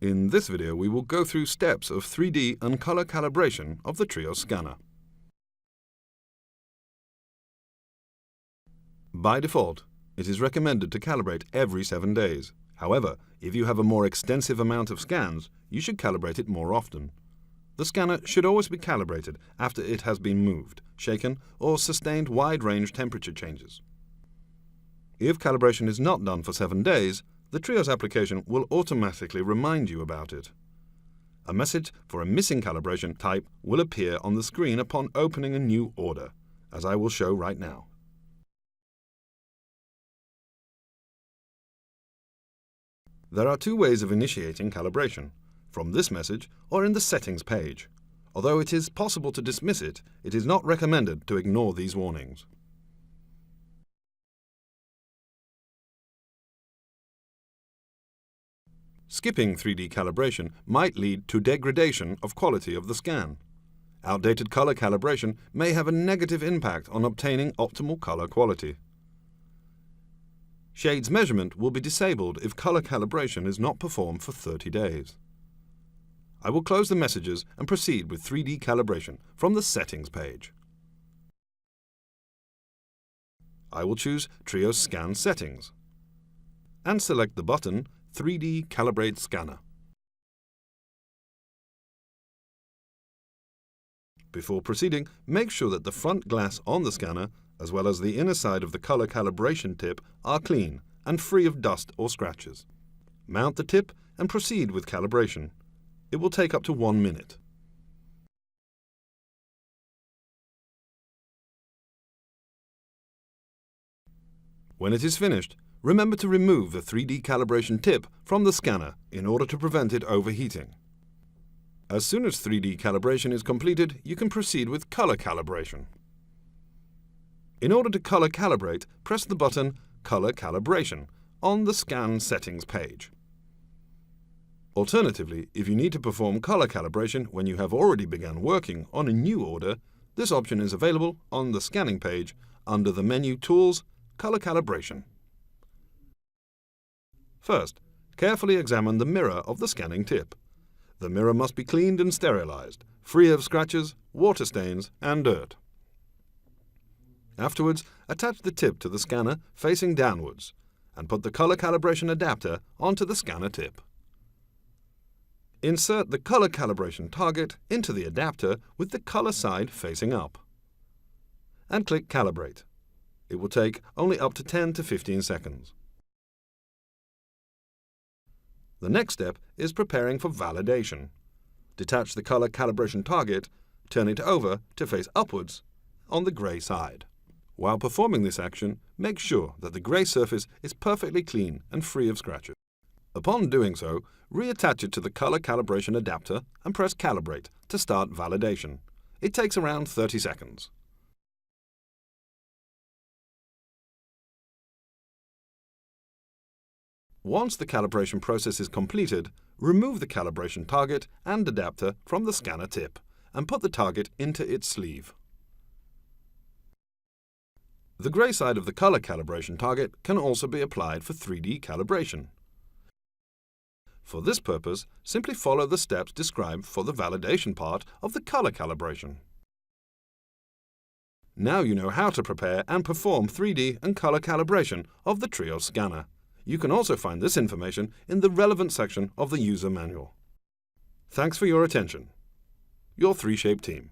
In this video, we will go through steps of 3D and color calibration of the TRIOS scanner. By default, it is recommended to calibrate every 7 days. However, if you have a more extensive amount of scans, you should calibrate it more often. The scanner should always be calibrated after it has been moved, shaken, or sustained wide-range temperature changes. If calibration is not done for 7 days, the TRIOS application will automatically remind you about it. A message for a missing calibration type will appear on the screen upon opening a new order, as I will show right now. There are 2 ways of initiating calibration, from this message or in the settings page. Although it is possible to dismiss it, it is not recommended to ignore these warnings. Skipping 3D calibration might lead to degradation of quality of the scan. Outdated color calibration may have a negative impact on obtaining optimal color quality. Shades measurement will be disabled if color calibration is not performed for 30 days. I will close the messages and proceed with 3D calibration from the settings page. I will choose TRIOS Scan Settings and select the button 3D Calibrate Scanner. Before proceeding, make sure that the front glass on the scanner, as well as the inner side of the color calibration tip, are clean and free of dust or scratches. Mount the tip and proceed with calibration. It will take up to 1 minute. When it is finished, remember to remove the 3D calibration tip from the scanner in order to prevent it overheating. As soon as 3D calibration is completed, you can proceed with color calibration. In order to color calibrate, press the button Color Calibration on the Scan Settings page. Alternatively, if you need to perform color calibration when you have already begun working on a new order, this option is available on the scanning page under the menu Tools, Color Calibration. First, carefully examine the mirror of the scanning tip. The mirror must be cleaned and sterilized, free of scratches, water stains, and dirt. Afterwards, attach the tip to the scanner facing downwards and put the color calibration adapter onto the scanner tip. Insert the color calibration target into the adapter with the color side facing up. And click Calibrate. It will take only up to 10 to 15 seconds. The next step is preparing for validation. Detach the color calibration target, turn it over to face upwards on the grey side. While performing this action, make sure that the grey surface is perfectly clean and free of scratches. Upon doing so, reattach it to the color calibration adapter and press Calibrate to start validation. It takes around 30 seconds. Once the calibration process is completed, remove the calibration target and adapter from the scanner tip and put the target into its sleeve. The grey side of the color calibration target can also be applied for 3D calibration. For this purpose, simply follow the steps described for the validation part of the color calibration. Now you know how to prepare and perform 3D and color calibration of the TRIOS scanner. You can also find this information in the relevant section of the user manual. Thanks for your attention. Your 3Shape team.